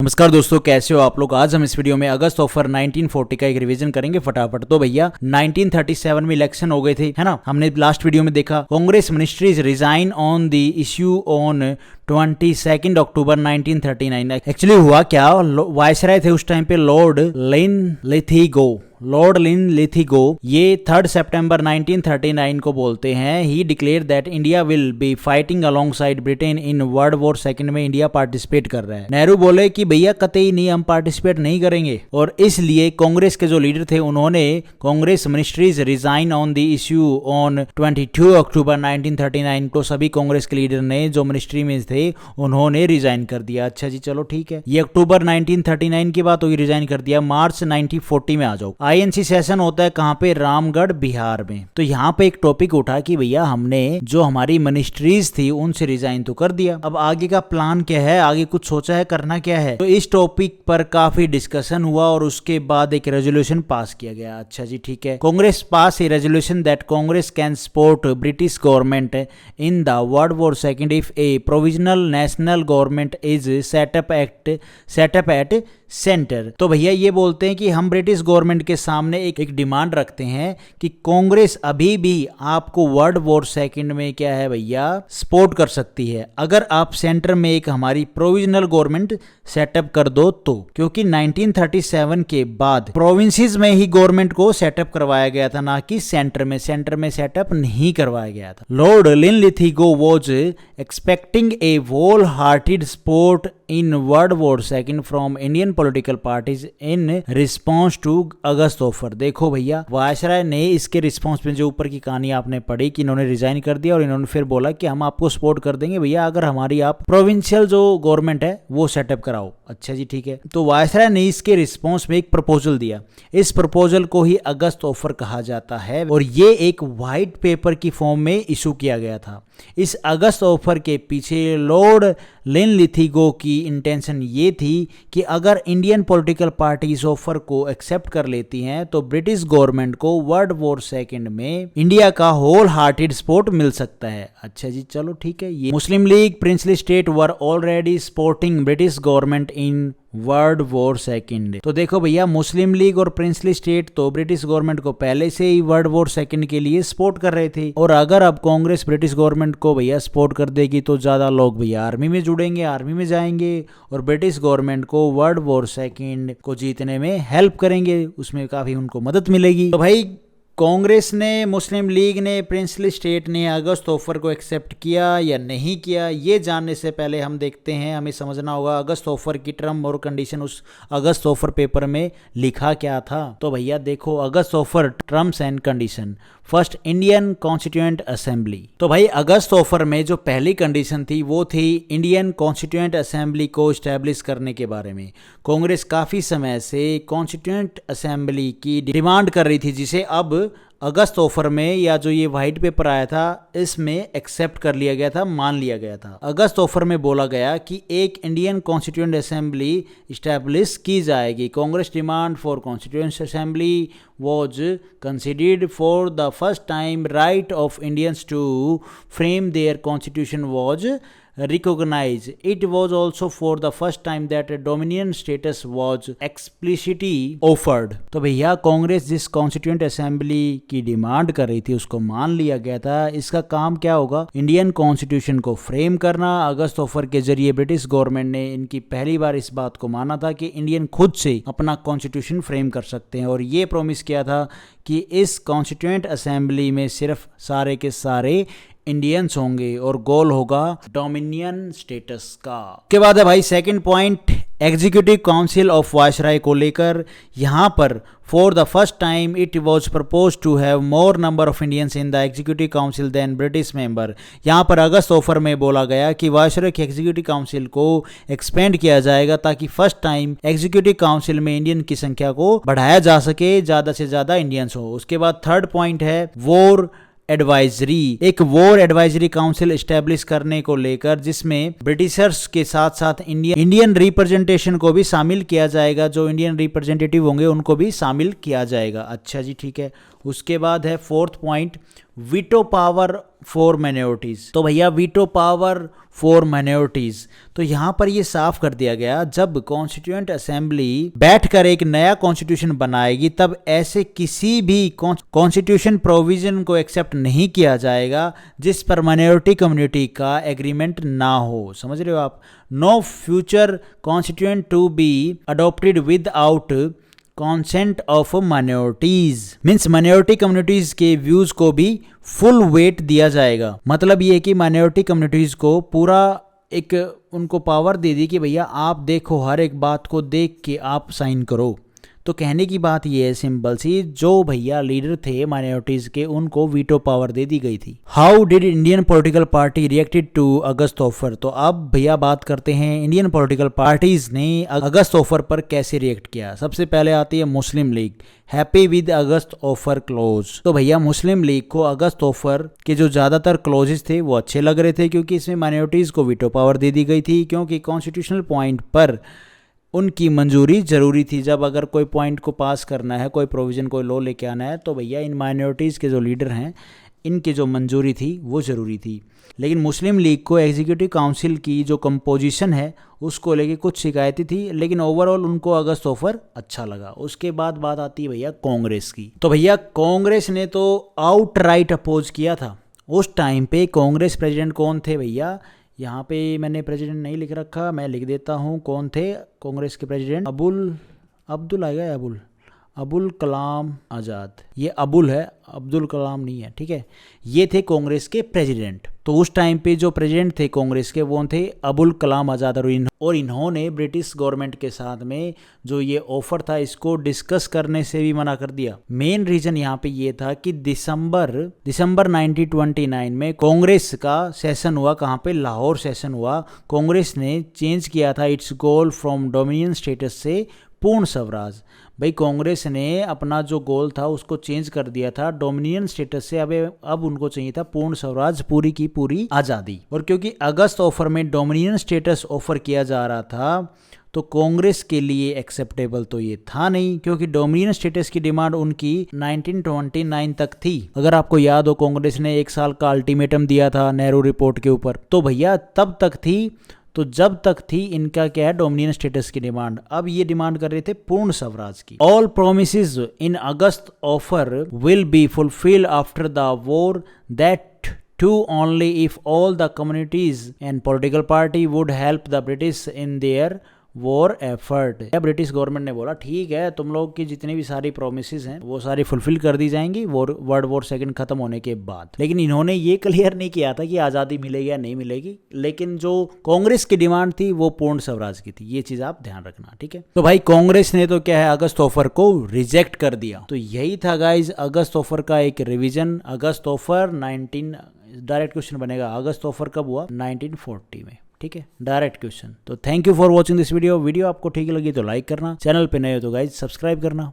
नमस्कार दोस्तों, कैसे हो आप लोग। आज हम इस वीडियो में अगस्त ऑफर 1940 का एक रिवीजन करेंगे फटाफट। तो भैया 1937 में इलेक्शन हो गए थे, है ना। हमने लास्ट वीडियो में देखा Congress ministries resign on the issue on 22 October 1939। Actually हुआ क्या, वायसराय थे उस टाइम पे लॉर्ड लिन लिथिगो। ये 3 सितंबर 1939 को बोलते हैं। He declare that India will be fighting alongside Britain in world war second में इंडिया पार्टिसिपेट कर रहा है। नेहरू बोले कि भैया कतई नहीं, हम पार्टिसिपेट नहीं करेंगे। और इसलिए कांग्रेस के जो लीडर थे उन्होंने Congress ministries resign on the issue on 22 अक्टूबर 1939 को सभी कांग्रेस के लीडर ने जो मिनिस्ट्री में थे उन्होंने रिजाइन कर दिया। अच्छा जी, चलो ठीक है। ये अक्टूबर 1939 की बात होगी, रिजाइन कर दिया। मार्च 1940 में आ जाओ। आईएनसी सेशन होता है कहां पे, रामगढ़ बिहार में। तो यहाँ पे एक टॉपिक उठा कि भैया हमने जो हमारी मिनिस्ट्रीज थी उनसे रिजाइन तो कर दिया, अब आगे का प्लान क्या है, आगे कुछ सोचा है, करना क्या है। तो इस टॉपिक पर काफी डिस्कशन हुआ और उसके बाद एक रेजोल्यूशन पास किया गया। अच्छा जी ठीक है। Congress pass a resolution that Congress can support British government in the world war second if a provisional national government is set up at centre. तो भैया ये बोलते हैं कि हम ब्रिटिश गवर्नमेंट के सामने एक डिमांड रखते हैं कि कांग्रेस अभी भी आपको वर्ल्ड वॉर सेकंड में क्या है भैया, सपोर्ट कर सकती है, अगर आप सेंटर में एक हमारी प्रोविजनल गवर्नमेंट सेटअप कर दो तो। क्योंकि 1937 के बाद प्रोविंसेस में ही गवर्नमेंट को सेटअप करवाया गया था, ना कि सेंटर में सेटअप नहीं करवाया गया था। Lord Linlithgow was expecting a whole hearted support in world war second from Indian political parties in response to August offer. देखो भैया, वायसराय ने इसके रिस्पॉन्स में जो ऊपर की कहानी आपने पढ़ी कि इन्होंने रिजाइन कर दिया और इन्होंने फिर बोला कि हम आपको सपोर्ट कर देंगे भैया, अगर हमारी आप प्रोविंशियल जो गवर्नमेंट है वो सेटअप कराओ। अच्छा जी ठीक है। तो वायसराय ने इसके रिस्पॉन्स में एक प्रपोजल दिया। इस प्रपोजल को ही अगस्त ऑफर कहा जाता है और ये एक व्हाइट पेपर की फॉर्म में इशू किया गया था। इस अगस्त ऑफर के पीछे लॉर्ड लिनलिथिगो की इंटेंशन ये थी कि अगर इंडियन पॉलिटिकल पार्टी इस ऑफर को एक्सेप्ट कर लेती हैं तो ब्रिटिश गवर्नमेंट को वर्ल्ड वॉर सेकंड में इंडिया का होल हार्टेड सपोर्ट मिल सकता है। अच्छा जी चलो ठीक है। ये Muslim League princely state were already supporting British government in world war second. तो देखो भैया, मुस्लिम लीग और प्रिंसली स्टेट तो ब्रिटिश गवर्नमेंट को पहले से ही वर्ल्ड वॉर सेकंड के लिए सपोर्ट कर रहे थे। और अगर अब कांग्रेस ब्रिटिश गवर्नमेंट को भैया सपोर्ट कर देगी तो ज्यादा लोग भैया आर्मी में जुड़ेंगे, आर्मी में जाएंगे और ब्रिटिश गवर्नमेंट को वर्ल्ड वॉर सेकंड को जीतने में हेल्प करेंगे, उसमें काफी उनको मदद मिलेगी। तो भाई कांग्रेस ने, मुस्लिम लीग ने, प्रिंसली स्टेट ने अगस्त ऑफर को एक्सेप्ट किया या नहीं किया, ये जानने से पहले हम देखते हैं, हमें समझना होगा अगस्त ऑफर की टर्म और कंडीशन उस अगस्त ऑफर पेपर में लिखा क्या था। तो भैया देखो, August offer terms and condition. First, Indian constituent assembly. तो भाई अगस्त ऑफर में जो पहली कंडीशन थी वो थी इंडियन कॉन्स्टिट्यूएंट असेंबली को स्टैब्लिश करने के बारे में। कांग्रेस काफी समय से कॉन्स्टिट्यूएंट असेंबली की डिमांड कर रही थी, जिसे अब अगस्त ऑफर में या जो ये व्हाइट पेपर आया था इसमें एक्सेप्ट कर लिया गया था, मान लिया गया था। अगस्त ऑफर में बोला गया कि एक इंडियन कॉन्स्टिट्यूएंट असेंबली स्टैब्लिश की जाएगी। Congress demand for constituent assembly was considered for the first time. Right of Indians to frame their constitution was recognized. It was also for the first time that a dominion status was explicitly offered. तो भैया कांग्रेस जिस constituent assembly की demand कर रही थी उसको मान लिया गया था। इसका काम क्या होगा, इंडियन कॉन्स्टिट्यूशन को फ्रेम करना। अगस्त ऑफर के जरिए ब्रिटिश गवर्नमेंट ने इनकी पहली बार इस बात को माना था कि इंडियन खुद से अपना कॉन्स्टिट्यूशन फ्रेम कर सकते हैं और ये प्रॉमिस किया था कि इस कॉन्स्टिट्यूएंट असेंबली में सिर्फ सारे के सारे इंडियंस होंगे और गोल होगा डोमिनियन स्टेटस का। के बाद है भाई second point, executive council of viceroy को लेकर। यहां पर for the first time it was propose to have more number of Indians in the executive council than British member. यहां पर अगस्त ऑफर में बोला गया कि वायसराय की एग्जीक्यूटिव काउंसिल को एक्सपेंड किया जाएगा ताकि फर्स्ट टाइम एग्जीक्यूटिव काउंसिल में इंडियन की संख्या को बढ़ाया जा सके, ज्यादा से ज्यादा इंडियंस हो। उसके बाद थर्ड पॉइंट है वॉर एडवाइजरी। एक वॉर एडवाइजरी काउंसिल एस्टेब्लिश करने को लेकर जिसमें ब्रिटिशर्स के साथ साथ इंडियन रिप्रेजेंटेशन को भी शामिल किया जाएगा, जो इंडियन रिप्रेजेंटेटिव होंगे उनको भी शामिल किया जाएगा। अच्छा जी ठीक है। उसके बाद है fourth point, veto power for minorities. तो भैया वीटो पावर फॉर माइनॉरिटीज, तो यहाँ पर ये साफ कर दिया गया जब कॉन्स्टिट्यूएंट असेंबली बैठकर एक नया कॉन्स्टिट्यूशन बनाएगी तब ऐसे किसी भी कॉन्स्टिट्यूशन प्रोविजन को एक्सेप्ट नहीं किया जाएगा जिस पर माइनॉरिटी कम्युनिटी का एग्रीमेंट ना हो। समझ रहे हो आप? No future constituent to be adopted without consent of minorities, means minority communities के व्यूज को भी फुल वेट दिया जाएगा। मतलब ये कि माइनॉरिटी कम्युनिटीज को पूरा एक उनको पावर दे दी कि भैया आप देखो, हर एक बात को देख के आप साइन करो। तो कहने की बात ये है सिंपल सी, जो भैया लीडर थे माइनॉरिटीज के उनको वीटो पावर दे दी गई थी। How did Indian political party reacted to August offer? तो अब भैया बात करते हैं इंडियन पॉलिटिकल पार्टीज ने अगस्त ऑफर पर कैसे रिएक्ट किया। सबसे पहले आती है Muslim League, happy with August offer clause. तो भैया मुस्लिम लीग को अगस्त ऑफर के जो ज्यादातर क्लोजेस थे वो अच्छे लग रहे थे क्योंकि इसमें माइनॉरिटीज को वीटो पावर दे दी गई थी, क्योंकि कॉन्स्टिट्यूशनल पॉइंट पर उनकी मंजूरी जरूरी थी। जब अगर कोई पॉइंट को पास करना है, कोई प्रोविजन, कोई लॉ लेके आना है, तो भैया इन माइनॉरिटीज़ के जो लीडर हैं इनकी जो मंजूरी थी वो ज़रूरी थी। लेकिन मुस्लिम लीग को एग्जीक्यूटिव काउंसिल की जो कंपोजिशन है उसको लेके कुछ शिकायतें थी, लेकिन ओवरऑल उनको अगस्त ऑफर अच्छा लगा। उसके बाद बात आती है भैया कांग्रेस की। तो भैया कांग्रेस ने तो आउटराइट अपोज किया था। उस टाइम पे कांग्रेस प्रेसिडेंट कौन थे भैया? यहाँ पे मैंने प्रेसिडेंट नहीं लिख रखा, मैं लिख देता हूँ कौन थे कांग्रेस के प्रेसिडेंट। अब्दुल आएगा, अबुल कलाम आज़ाद। ये अबुल है, अब्दुल कलाम नहीं है, ठीक है। ये थे कांग्रेस के प्रेसिडेंट। तो उस टाइम पे जो प्रेसिडेंट थे कांग्रेस के वो थे अबुल कलाम आज़ाद, और इन्होंने ब्रिटिश गवर्नमेंट के साथ में जो ये ऑफर था इसको डिस्कस करने से भी मना कर दिया। मेन रीजन यहाँ पे ये था कि दिसंबर 1929 में कांग्रेस का सेशन हुआ। कहाँ पे? लाहौर सेशन हुआ। कांग्रेस ने चेंज किया था it's goal from dominion status से पूर्ण स्वराज। भाई कांग्रेस ने अपना जो गोल था उसको चेंज कर दिया था डोमिनियन स्टेटस से, अब उनको चाहिए था पूर्ण स्वराज, पूरी की पूरी आज़ादी। और क्योंकि अगस्त ऑफर में डोमिनियन स्टेटस ऑफर किया जा रहा था तो कांग्रेस के लिए एक्सेप्टेबल तो ये था नहीं, क्योंकि डोमिनियन स्टेटस की डिमांड उनकी 1929 तक थी। अगर आपको याद हो कांग्रेस ने 1 साल का अल्टीमेटम दिया था नेहरू रिपोर्ट के ऊपर, तो भैया तब तक थी। तो जब तक थी इनका क्या है, डोमिनियन स्टेटस की डिमांड। अब ये डिमांड कर रहे थे पूर्ण स्वराज की। All promises in August offer will be fulfilled after the war, that too only if all the communities and political party would help the British in their war effort. British government ने बोला ठीक है, तुम लोग की जितनी भी सारी प्रोमिसेस हैं वो सारी फुलफिल कर दी जाएंगी वर्ल्ड वॉर सेकंड खत्म होने के बाद। लेकिन इन्होंने ये क्लियर नहीं किया था कि आज़ादी मिलेगी या नहीं मिलेगी, लेकिन जो कांग्रेस की डिमांड थी वो पूर्ण स्वराज की थी। ये चीज आप ध्यान रखना, ठीक है। तो भाई कांग्रेस ने तो क्या है, अगस्त ऑफर को रिजेक्ट कर दिया। तो यही था गाइज अगस्त ऑफर का एक रिविजन। अगस्त ऑफर डायरेक्ट क्वेश्चन बनेगा, अगस्त ऑफर कब हुआ? 1940 में, ठीक है, डायरेक्ट क्वेश्चन। तो thank you for watching this video. आपको ठीक लगी तो लाइक करना, चैनल पे नए हो तो गाइज सब्सक्राइब करना।